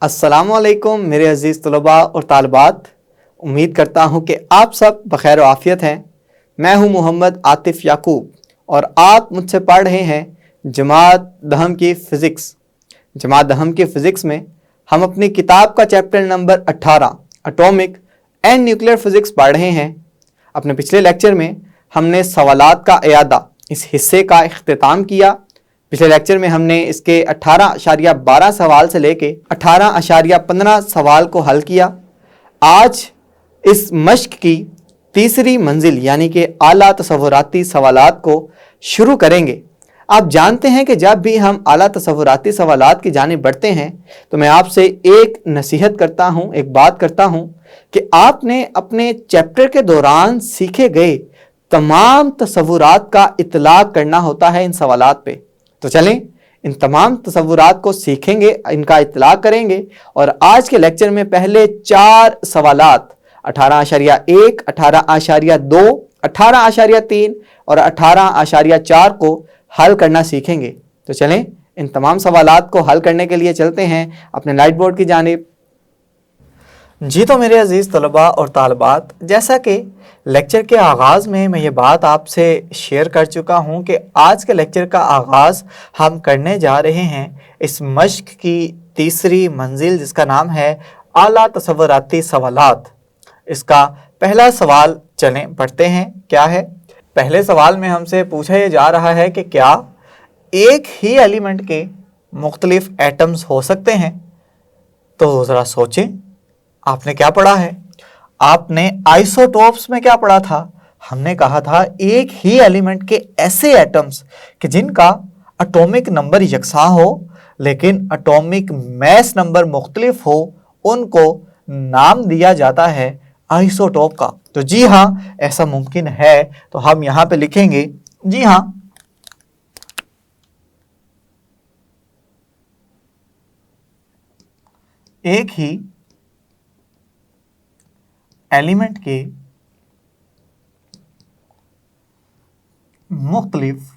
अस्सलामुअलैकुम मेरे अज़ीज़ तलबा और तालिबात। उम्मीद करता हूँ कि आप सब बखैर आफ़ियत हैं। मैं हूँ मोहम्मद आतिफ़ याकूब और आप मुझसे पढ़ रहे हैं जमात दहम की फ़िज़िक्स। जमात दहम की फ़िज़िक्स में हम अपनी किताब का chapter number 18 atomic and nuclear physics पढ़ रहे हैं। अपने पिछले लेक्चर में हमने सवालात का इयादा इस हिस्से का इख्तिताम किया। पिछले लेक्चर में हमने इसके 18.12 सवाल से लेके 18.15 सवाल को हल किया। आज इस मश्क की तीसरी मंजिल यानी कि आला तसव्वुराती सवालात को शुरू करेंगे। आप जानते हैं कि जब भी हम आला तसव्वुराती सवालात की जानिब बढ़ते हैं तो मैं आपसे एक नसीहत करता हूँ, एक बात करता हूँ कि आपने अपने चैप्टर के दौरान सीखे गए तमाम तसव्वुरात का इतलाक करना होता है इन सवालात पे। तो चलें इन तमाम तसव्वुरात को सीखेंगे, इनका इतलाक करेंगे और आज के लेक्चर में पहले 4 सवालात 18.1, 18.2, 18.3 और 18.4 को हल करना सीखेंगे। तो चलें इन तमाम सवालात को हल करने के लिए चलते हैं अपने लाइट बोर्ड की जानिब। जी तो मेरे अज़ीज़ तलबा और तालिबात, जैसा कि लेक्चर के आगाज़ में मैं ये बात आपसे शेयर कर चुका हूँ कि आज के लेक्चर का आगाज़ हम करने जा रहे हैं इस मश्क की तीसरी मंजिल जिसका नाम है आला तसव्वुराती सवालात। इसका पहला सवाल चलें पढ़ते हैं। क्या है? पहले सवाल में हमसे पूछा ये जा रहा है कि क्या एक ही एलिमेंट के मुख्तलिफ एटम्स हो सकते हैं? तो ज़रा सोचें, आपने क्या पढ़ा है? आपने आइसोटोप्स में क्या पढ़ा था? हमने कहा था एक ही एलिमेंट के ऐसे एटम्स कि जिनका एटॉमिक नंबर यकसा हो लेकिन एटॉमिक मैस नंबर मुख्तलिफ हो, उनको नाम दिया जाता है आइसोटोप का। तो जी हाँ, ऐसा मुमकिन है। तो हम यहाँ पे लिखेंगे जी हाँ, एक ही एलिमेंट के मुख्तलिफ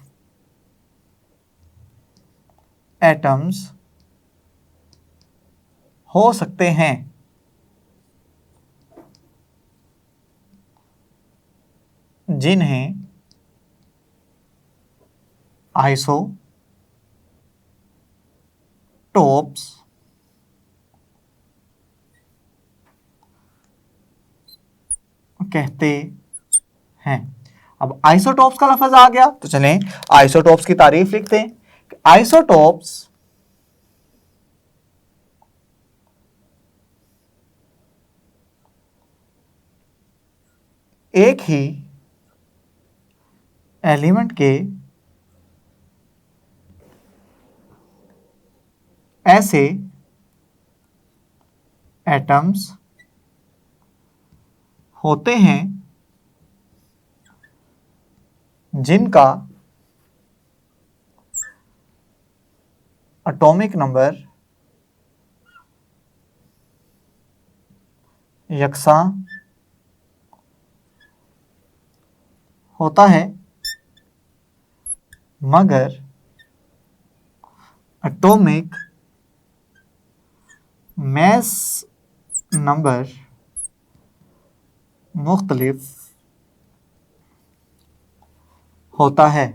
एटम्स हो सकते हैं जिन्हें आइसोटोप्स कहते हैं। अब आइसोटोप्स का लफ्ज आ गया तो चलें आइसोटोप्स की तारीफ लिखते हैं। आइसोटोप्स एक ही एलिमेंट के ऐसे एटम्स होते हैं जिनका एटॉमिक नंबर यकसा होता है मगर एटॉमिक मैस नंबर मुख्तलिफ होता है।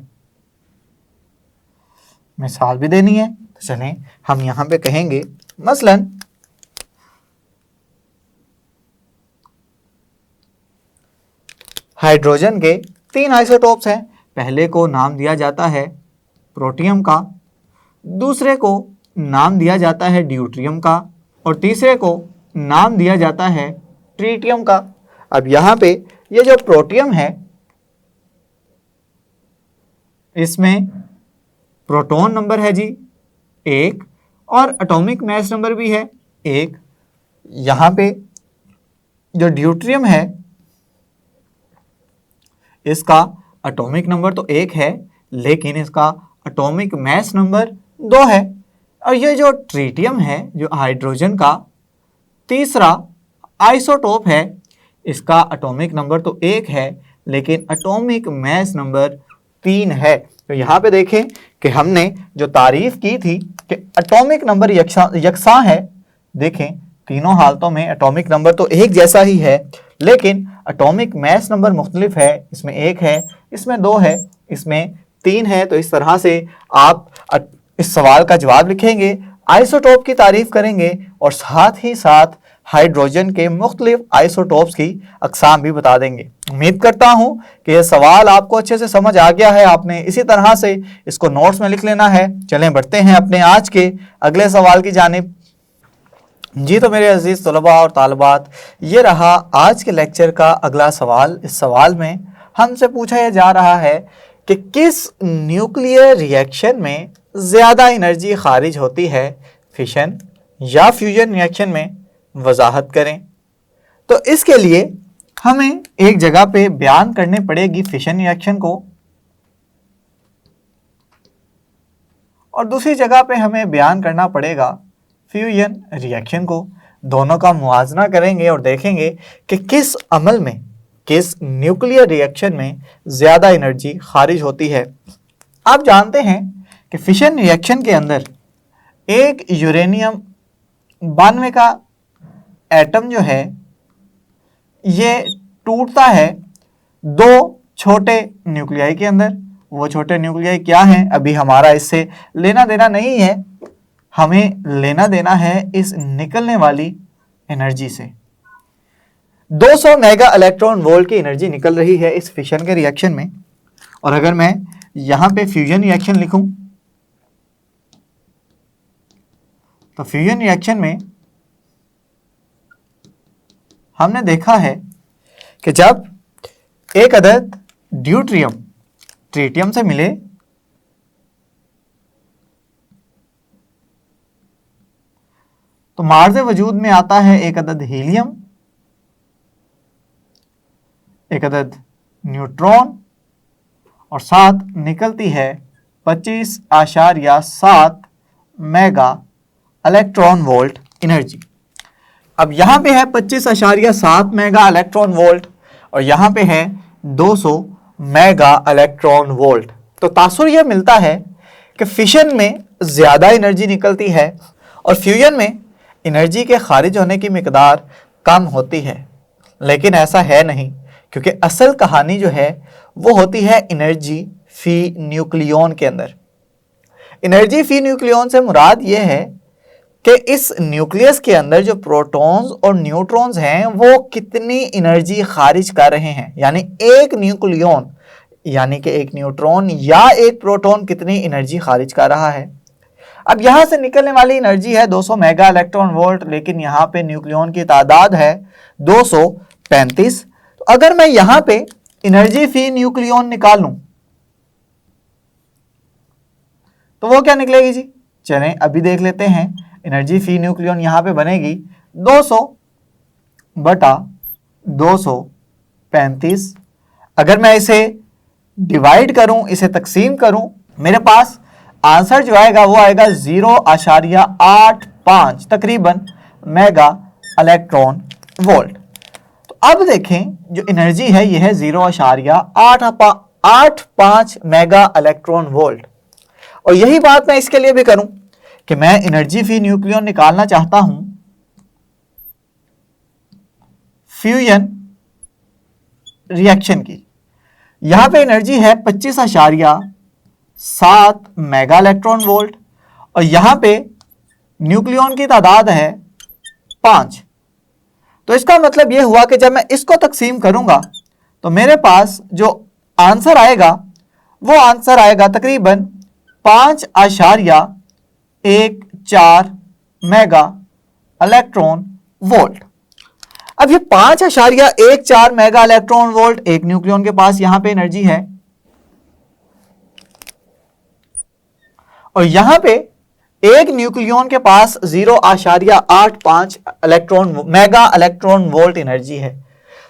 मिसाल भी देनी है तो चलें हम यहाँ पे कहेंगे मसलन हाइड्रोजन के 3 आइसोटोप्स हैं। पहले को नाम दिया जाता है प्रोटियम का, दूसरे को नाम दिया जाता है ड्यूट्रियम का और तीसरे को नाम दिया जाता है ट्रीटियम का। अब यहाँ पे ये जो प्रोटियम है इसमें प्रोटॉन नंबर है जी 1 और एटॉमिक मैस नंबर भी है 1। यहाँ पे जो ड्यूट्रियम है इसका एटॉमिक नंबर तो 1 है लेकिन इसका एटॉमिक मैस नंबर 2 है। और ये जो ट्रीटियम है जो हाइड्रोजन का तीसरा आइसोटोप है, इसका एटॉमिक नंबर तो 1 है लेकिन एटॉमिक मैस नंबर 3 है। तो यहाँ पे देखें कि हमने जो तारीफ की थी कि एटॉमिक नंबर यकसा है देखें तीनों हालतों में एटॉमिक नंबर तो एक जैसा ही है, लेकिन एटॉमिक मास नंबर मुख्तलिफ है। इसमें 1 है, इसमें 2 है, इसमें 3 है। तो इस तरह से आप इस सवाल का जवाब लिखेंगे, आइसोटोप की तारीफ करेंगे और साथ ही साथ हाइड्रोजन के मुख्तलिफ आइसोटोप्स की अकसाम भी बता देंगे। उम्मीद करता हूं कि यह सवाल आपको अच्छे से समझ आ गया है। आपने इसी तरह से इसको नोट्स में लिख लेना है। चलें बढ़ते हैं अपने आज के अगले सवाल की जानिब। जी तो मेरे अजीज तलबा और तालिबात, ये रहा आज के लेक्चर का अगला सवाल। इस सवाल में हमसे पूछा जा रहा है कि किस न्यूक्लियर रिएक्शन में ज़्यादा एनर्जी खारिज होती है, फिशन या फ्यूजन रिएक्शन में, वजाहत करें। तो इसके लिए हमें एक जगह पे बयान करनी पड़ेगी फिशन रिएक्शन को, और दूसरी जगह पे हमें बयान करना पड़ेगा फ्यूजन रिएक्शन को। दोनों का मुआवजा करेंगे और देखेंगे कि किस अमल में, किस न्यूक्लियर रिएक्शन में ज़्यादा एनर्जी खारिज होती है। आप जानते हैं कि फिशन रिएक्शन के अंदर एक यूरेनियम 92 का एटम जो है ये टूटता है 2 छोटे न्यूक्लियाई के अंदर। वो छोटे न्यूक्लियाई क्या हैं, अभी हमारा इससे लेना देना नहीं है। हमें लेना देना है इस निकलने वाली एनर्जी से। 200 मेगा इलेक्ट्रॉन वोल्ट की एनर्जी निकल रही है इस फिशन के रिएक्शन में। और अगर मैं यहां पे फ्यूजन रिएक्शन लिखूं तो फ्यूजन रिएक्शन में हमने देखा है कि जब एक अदद ड्यूट्रियम ट्रिटियम से मिले तो मार्ज़े वजूद में आता है एक अदद हीलियम, एक अदद न्यूट्रॉन और साथ निकलती है 25.7 मेगा इलेक्ट्रॉन वोल्ट एनर्जी। अब यहाँ पे है 25.7 मेगा इलेक्ट्रॉन वोल्ट और यहाँ पे है 200 मेगा इलेक्ट्रॉन वोल्ट। तो तासुर यह मिलता है कि फिशन में ज़्यादा एनर्जी निकलती है और फ्यूजन में एनर्जी के खारिज होने की मिकदार कम होती है। लेकिन ऐसा है नहीं, क्योंकि असल कहानी जो है वो होती है एनर्जी फी न्यूक्लियन के अंदर। एनर्जी फी न्यूक्लियन से मुराद ये है कि इस न्यूक्लियस के अंदर जो प्रोटॉन्स और न्यूट्रॉन्स हैं वो कितनी एनर्जी खारिज कर रहे हैं, यानी एक न्यूक्लियन यानी कि एक न्यूट्रॉन या एक प्रोटॉन कितनी एनर्जी खारिज कर रहा है। अब यहां से निकलने वाली एनर्जी है 200 मेगा इलेक्ट्रॉन वोल्ट, लेकिन यहां पे न्यूक्लियन की तादाद है 235। तो अगर मैं यहां पे एनर्जी फी न्यूक्लियन निकालूं तो वो क्या निकलेगी जी? चलें अभी देख लेते हैं। एनर्जी फी न्यूक्लियन यहां पे बनेगी 200 बटा 235। अगर मैं इसे डिवाइड करूं, इसे तकसीम करूं, मेरे पास आंसर जो आएगा वो आएगा 0.85 तकरीबन मेगा इलेक्ट्रॉन वोल्ट। तो अब देखें जो एनर्जी है ये है 0.85 मेगा इलेक्ट्रॉन वोल्ट। और यही बात मैं इसके लिए भी करूं कि मैं एनर्जी फी न्यूक्लियन निकालना चाहता हूं फ्यूजन रिएक्शन की। यहां पे एनर्जी है 25.7 मेगा इलेक्ट्रॉन वोल्ट और यहां पे न्यूक्लियन की तादाद है 5। तो इसका मतलब यह हुआ कि जब मैं इसको तकसीम करूंगा तो मेरे पास जो आंसर आएगा वो आंसर आएगा तकरीबन 5.14 मेगा इलेक्ट्रॉन वोल्ट। अब ये 5.14 मेगा इलेक्ट्रॉन वोल्ट एक न्यूक्लियन के पास यहां पे एनर्जी है और यहां पे एक न्यूक्लियन के पास 0.85 मेगा इलेक्ट्रॉन वोल्ट एनर्जी है।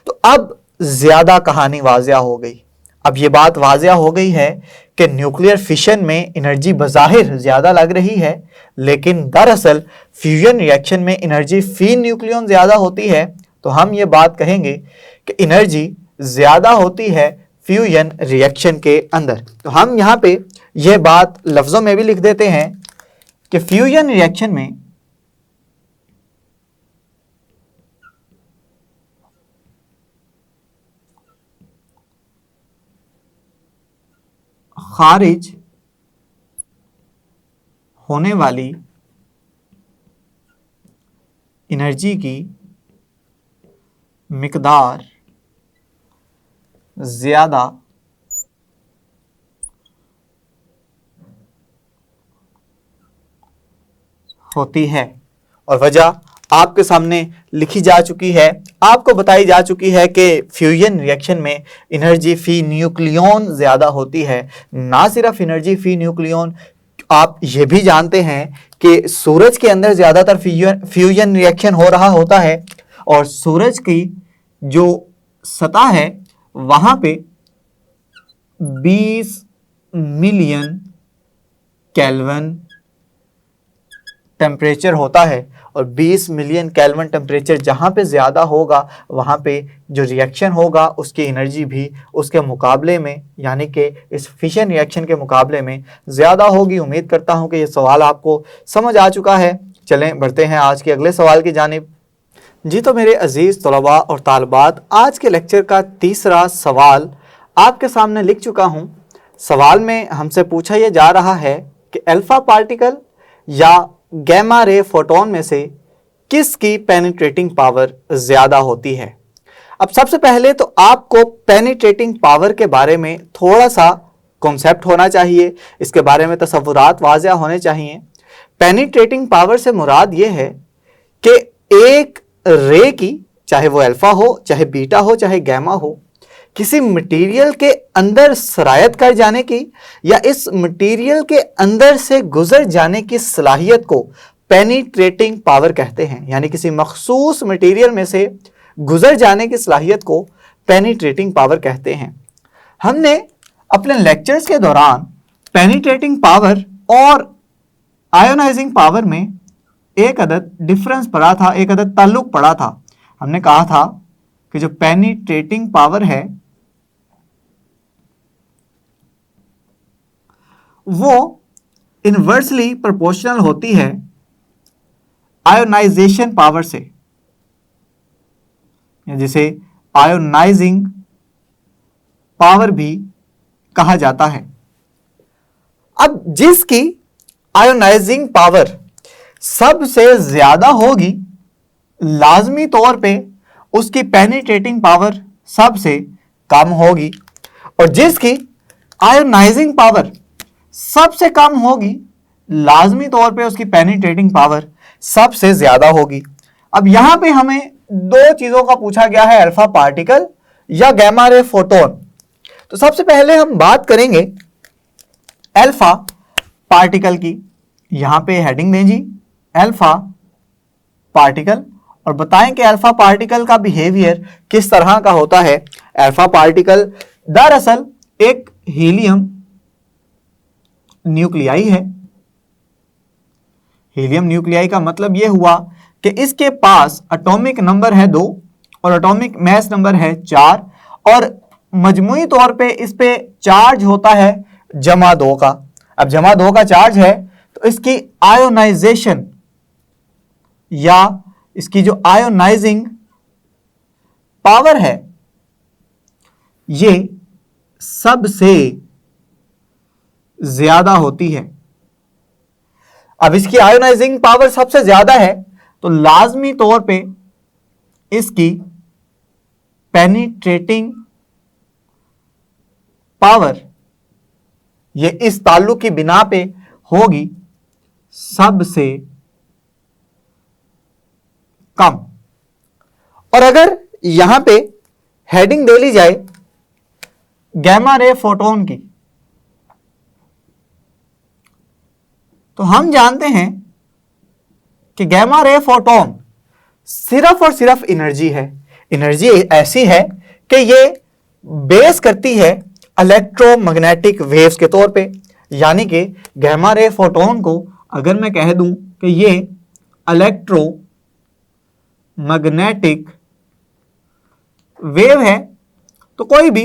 तो अब ज्यादा कहानी वाज़िया हो गई। अब ये बात वाज़िया हो गई है कि न्यूक्लियर फिशन में एनर्जी बज़ाहिर ज्यादा लग रही है, लेकिन दरअसल फ्यूजन रिएक्शन में एनर्जी फी न्यूक्लियन ज्यादा होती है। तो हम ये बात कहेंगे कि एनर्जी ज्यादा होती है फ्यूजन रिएक्शन के अंदर। तो हम यहाँ पे ये बात लफ्ज़ों में भी लिख देते हैं कि फ्यूजन रिएक्शन में खारिज होने वाली एनर्जी की मिकदार ज्यादा होती है। और वजह आपके सामने लिखी जा चुकी है, आपको बताई जा चुकी है कि फ्यूजन रिएक्शन में एनर्जी फी न्यूक्लियन ज्यादा होती है। ना सिर्फ एनर्जी फी न्यूक्लियन, आप ये भी जानते हैं कि सूरज के अंदर ज्यादातर फ्यूजन रिएक्शन हो रहा होता है और सूरज की जो सतह है वहां पे 20 मिलियन केल्विन टेम्परेचर होता है। और 20 मिलियन केल्विन टेम्परेचर जहाँ पे ज़्यादा होगा वहाँ पे जो रिएक्शन होगा उसकी एनर्जी भी उसके मुकाबले में, यानी कि इस फिशन रिएक्शन के मुकाबले में ज़्यादा होगी। उम्मीद करता हूँ कि ये सवाल आपको समझ आ चुका है। चलें बढ़ते हैं आज के अगले सवाल की जानिब। जी तो मेरे अजीज़ तलबा और तालबात, आज के लेक्चर का तीसरा सवाल आपके सामने लिख चुका हूँ। सवाल में हमसे पूछा यह जा रहा है कि अल्फ़ा पार्टिकल या गैमा रे फोटोन में से किसकी पेनिट्रेटिंग पावर ज़्यादा होती है। अब सबसे पहले तो आपको पेनिट्रेटिंग पावर के बारे में थोड़ा सा कॉन्सेप्ट होना चाहिए, इसके बारे में तसव्वुरात वाज़िया होने चाहिए। पेनिट्रेटिंग पावर से मुराद ये है कि एक रे की, चाहे वो अल्फ़ा हो, चाहे बीटा हो, चाहे गैमा हो, किसी मटेरियल के अंदर सरायत कर जाने की या इस मटेरियल के अंदर से गुजर जाने की सलाहियत को पेनिट्रेटिंग पावर कहते हैं। यानी किसी मखसूस मटेरियल में से गुजर जाने की सलाहियत को पेनिट्रेटिंग पावर कहते हैं। हमने अपने लेक्चर्स के दौरान पेनिट्रेटिंग पावर और आयोनाइजिंग पावर में एक अदद डिफरेंस पढ़ा था, एक अदद ताल्लुक पढ़ा था। हमने कहा था कि जो पेनिट्रेटिंग पावर है वो इनवर्सली प्रोपोर्शनल होती है आयोनाइजेशन पावर से, जिसे आयोनाइजिंग पावर भी कहा जाता है। अब जिसकी आयोनाइजिंग पावर सबसे ज्यादा होगी, लाजमी तौर पे उसकी पेनिट्रेटिंग पावर सबसे कम होगी, और जिसकी आयोनाइजिंग पावर सबसे कम होगी, लाजमी तौर पे उसकी पेनिट्रेटिंग पावर सबसे ज्यादा होगी। अब यहां पे हमें दो चीजों का पूछा गया है, अल्फा पार्टिकल या गैमा रे फोटोन। तो सबसे पहले हम बात करेंगे अल्फा पार्टिकल की। यहां पे हेडिंग दें जी, अल्फा पार्टिकल, और बताएं कि अल्फा पार्टिकल का बिहेवियर किस तरह का होता है। अल्फा पार्टिकल दरअसल एक हीलियम न्यूक्लियाई है। हीलियम न्यूक्लियाई का मतलब यह हुआ कि इसके पास एटॉमिक नंबर है 2 और एटॉमिक मास नंबर है 4, और मजमूई तौर पे इस पे चार्ज होता है जमा 2 का। अब जमा 2 का चार्ज है तो इसकी आयोनाइजेशन या इसकी जो आयोनाइजिंग पावर है ये सबसे ज्यादा होती है। अब इसकी आयोनाइजिंग पावर सबसे ज्यादा है तो लाजमी तौर पे इसकी पेनिट्रेटिंग पावर ये इस ताल्लुक की बिना पे होगी सबसे कम। और अगर यहां पे हेडिंग दे ली जाए गैमा रे फोटोन की, तो हम जानते हैं कि गैमा रे फोटोन सिर्फ और सिर्फ एनर्जी है। एनर्जी ऐसी है कि ये बेस करती है इलेक्ट्रोमैग्नेटिक वेव्स के तौर पे। यानी कि गैमा रे फोटोन को अगर मैं कह दूं कि ये इलेक्ट्रोमैग्नेटिक वेव है तो कोई भी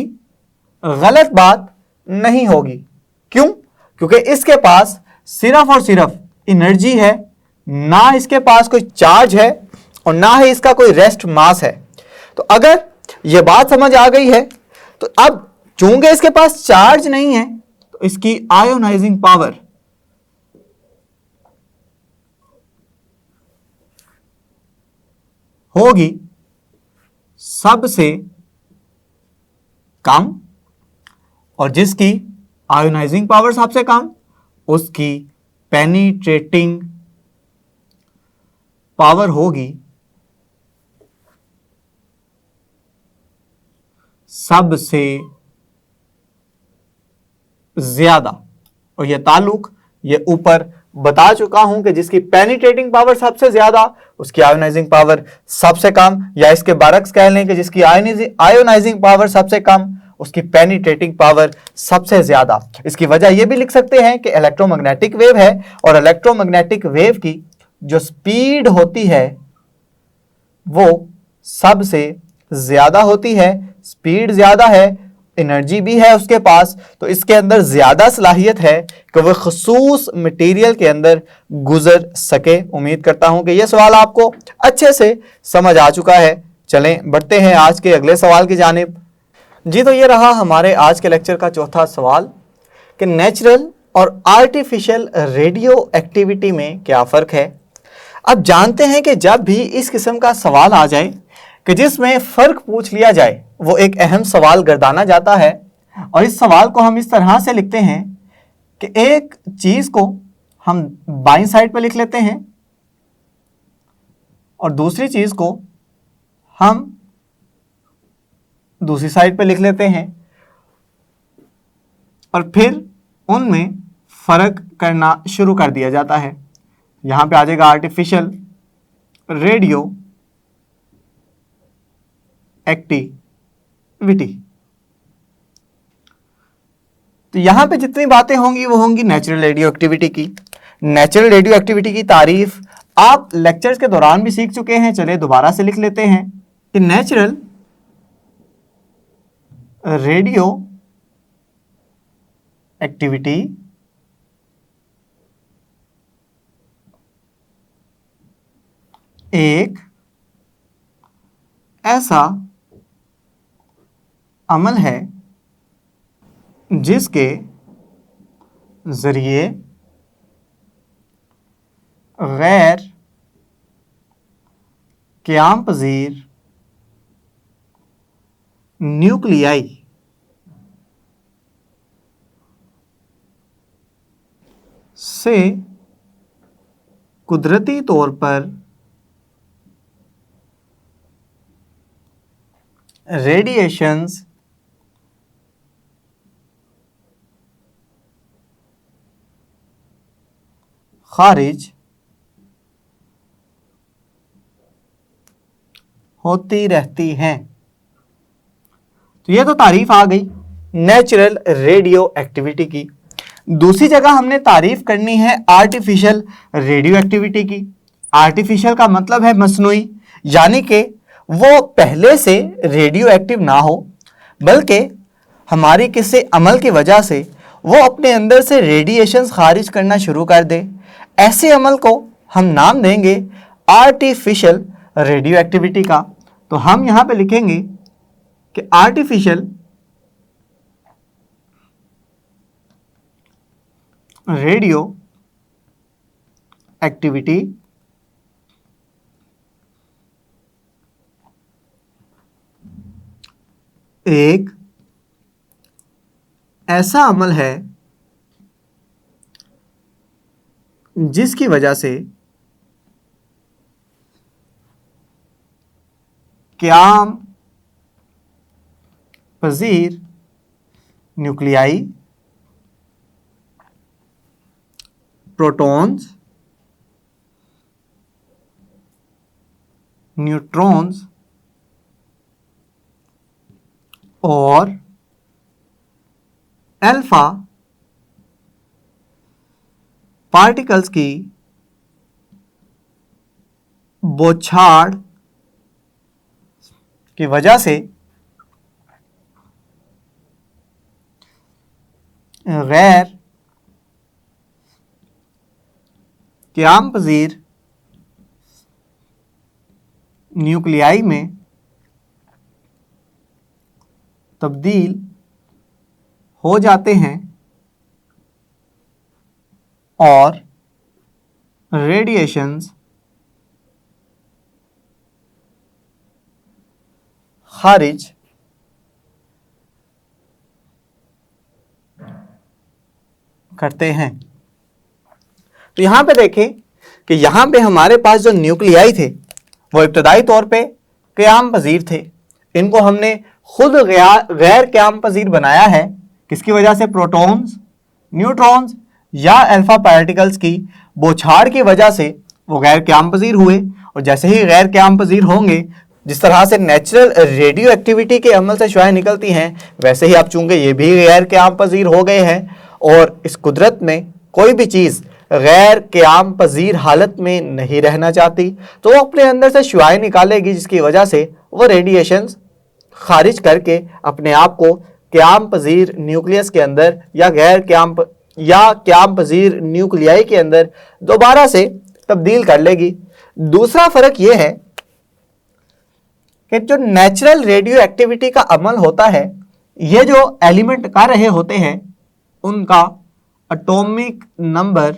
गलत बात नहीं होगी। क्यों? क्योंकि इसके पास सिर्फ और सिर्फ एनर्जी है, ना इसके पास कोई चार्ज है और ना ही इसका कोई रेस्ट मास है। तो अगर यह बात समझ आ गई है तो अब चूंकि इसके पास चार्ज नहीं है तो इसकी आयोनाइजिंग पावर होगी सबसे कम, और जिसकी आयोनाइजिंग पावर सबसे कम उसकी पेनिट्रेटिंग पावर होगी सबसे ज्यादा। और यह ताल्लुक ये ऊपर बता चुका हूं कि जिसकी पेनिट्रेटिंग पावर सबसे ज्यादा उसकी आयोनाइजिंग पावर सबसे कम, या इसके बरक्स कह लें कि जिसकी आयोनाइजिंग पावर सबसे कम उसकी पेनिट्रेटिंग पावर सबसे ज्यादा। इसकी वजह यह भी लिख सकते हैं कि इलेक्ट्रोमैग्नेटिक वेव है, और इलेक्ट्रोमैग्नेटिक वेव की जो स्पीड होती है वो सबसे ज्यादा होती है। स्पीड ज्यादा है, एनर्जी भी है उसके पास, तो इसके अंदर ज्यादा सलाहियत है कि वह खसूस मटेरियल के अंदर गुजर सके। उम्मीद करता हूं कि यह सवाल आपको अच्छे से समझ आ चुका है। चलें बढ़ते हैं आज के अगले सवाल की जानिब। जी, तो ये रहा हमारे आज के लेक्चर का चौथा सवाल कि नेचुरल और आर्टिफिशियल रेडियो एक्टिविटी में क्या फ़र्क है। अब जानते हैं कि जब भी इस किस्म का सवाल आ जाए कि जिसमें फ़र्क पूछ लिया जाए, वो एक अहम सवाल गर्दाना जाता है। और इस सवाल को हम इस तरह से लिखते हैं कि एक चीज़ को हम बाईं साइड पर लिख लेते हैं और दूसरी चीज़ को हम दूसरी साइड पर लिख लेते हैं, और फिर उनमें फ़र्क करना शुरू कर दिया जाता है। यहाँ पे आ जाएगा आर्टिफिशियल रेडियो एक्टिविटी। तो यहाँ पे जितनी बातें होंगी वो होंगी नेचुरल रेडियो एक्टिविटी की। नेचुरल रेडियो एक्टिविटी की तारीफ आप लेक्चर्स के दौरान भी सीख चुके हैं। चलिए दोबारा से लिख लेते हैं कि नेचुरल रेडियो एक्टिविटी एक ऐसा अमल है जिसके ज़रिए गैर क़याम पज़ीर न्यूक्लियाई से कुदरती तौर पर रेडिएशंस खारिज होती रहती हैं। तो ये तो तारीफ आ गई नेचुरल रेडियो एक्टिविटी की। दूसरी जगह हमने तारीफ करनी है आर्टिफिशियल रेडियो एक्टिविटी की। आर्टिफिशियल का मतलब है मसनूई, यानी कि वो पहले से रेडियो एक्टिव ना हो, बल्कि हमारी किसी अमल की वजह से वो अपने अंदर से रेडिएशंस खारिज करना शुरू कर दे। ऐसे अमल को हम नाम देंगे आर्टिफिशियल रेडियो एक्टिविटी का। तो हम यहाँ पे लिखेंगे कि आर्टिफिशियल रेडियो एक्टिविटी एक ऐसा अमल है जिसकी वजह से क़याम पज़ीर न्यूक्लियाई, प्रोटॉन्स, न्यूट्रॉन्स और अल्फा पार्टिकल्स की बौछार की वजह से गैर क़याम पज़ीर न्यूक्लियाई में तब्दील हो जाते हैं और रेडिएशंस खारिज करते हैं। तो यहां पे देखें कि यहां पे हमारे पास जो न्यूक्लियाई थे वो इब्तदाई तौर पे क़याम पजीर थे। इनको हमने खुद गैर क़याम पजीर बनाया है। किसकी वजह से? प्रोटॉन्स, न्यूट्रॉन्स या अल्फा पार्टिकल्स की बौछार की वजह से वो गैर क़याम पजीर हुए। और जैसे ही गैर क़याम पजीर होंगे, जिस तरह से नेचुरल रेडियो एक्टिविटी के अमल से शुआएं निकलती हैं, वैसे ही आप चूंकि ये भी गैर क़याम पजीर हो गए हैं। और इस कुदरत में कोई भी चीज़ गैर क़याम पजीर हालत में नहीं रहना चाहती, तो वो अपने अंदर से शुआएं निकालेगी, जिसकी वजह से वो रेडिएशंस खारिज करके अपने आप को क़याम पजीर न्यूक्लियस के अंदर या क़याम पजीर न्यूक्लियाई के अंदर दोबारा से तब्दील कर लेगी। दूसरा फ़र्क ये है कि जो नेचुरल रेडियो एक्टिविटी का अमल होता है, ये जो एलिमेंट कर रहे होते हैं उनका एटॉमिक नंबर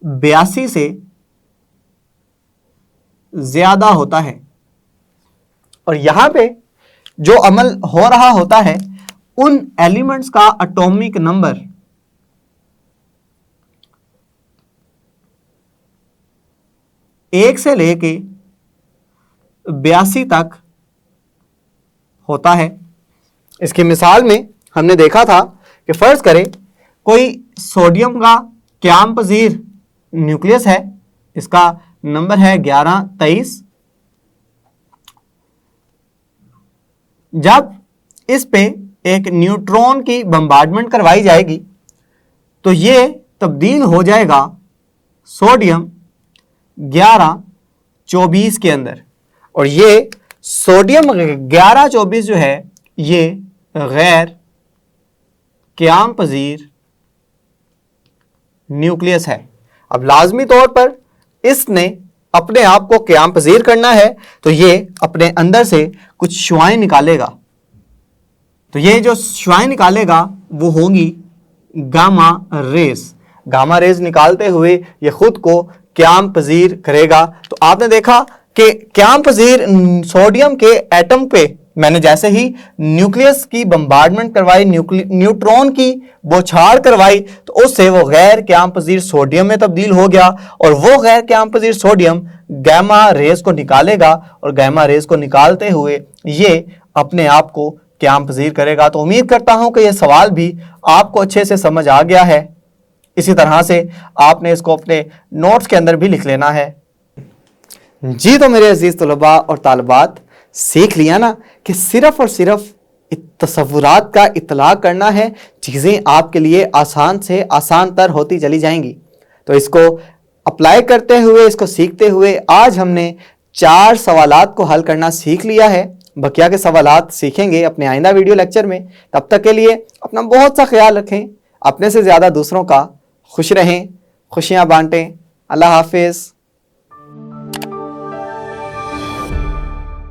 82 से ज्यादा होता है। और यहां पे जो अमल हो रहा होता है, उन एलिमेंट्स का एटॉमिक नंबर 1 से लेके 82 तक होता है। इसकी मिसाल में हमने देखा था कि फर्ज करें कोई सोडियम का क़याम पजीर न्यूक्लियस है, इसका नंबर है 1123। जब इस पे एक न्यूट्रॉन की बम्बार्डमेंट करवाई जाएगी तो ये तब्दील हो जाएगा सोडियम 1124 के अंदर। और ये सोडियम 1124 जो है ये गैर क़याम पजीर न्यूक्लियस है। अब लाजमी तौर पर इसने अपने आप को क़याम पजीर करना है, तो ये अपने अंदर से कुछ शुआएं निकालेगा। तो ये जो शुआएं निकालेगा वो होंगी गामा रेस। गामा रेस निकालते हुए ये खुद को क़याम पजीर करेगा। तो आपने देखा कि क़याम पजीर सोडियम के एटम पे मैंने जैसे ही न्यूक्लियस की बम्बार्डमेंट करवाई, न्यूट्रॉन की बौछार करवाई, तो उससे वो गैर क़याम पजीर सोडियम में तब्दील हो गया। और वो गैर क़याम पजीर सोडियम गामा रेस को निकालेगा और गामा रेस को निकालते हुए ये अपने आप को क़याम पजीर करेगा। तो उम्मीद करता हूं कि ये सवाल भी आपको अच्छे से समझ आ गया है। इसी तरह से आपने इसको अपने नोट्स के अंदर भी लिख लेना है। जी तो मेरे अजीज तलबा और तालिबात, सीख लिया ना कि सिर्फ और सिर्फ तसव्वुरात का इतलाक़ करना है, चीज़ें आपके लिए आसान से आसान तर होती चली जाएंगी। तो इसको अप्लाई करते हुए, इसको सीखते हुए आज हमने 4 सवालात को हल करना सीख लिया है। बकिया के सवालात सीखेंगे अपने आइंदा वीडियो लेक्चर में। तब तक के लिए अपना बहुत सा ख्याल रखें, अपने से ज़्यादा दूसरों का खुश रहें, खुशियाँ बांटें। अल्लाह हाफिज़।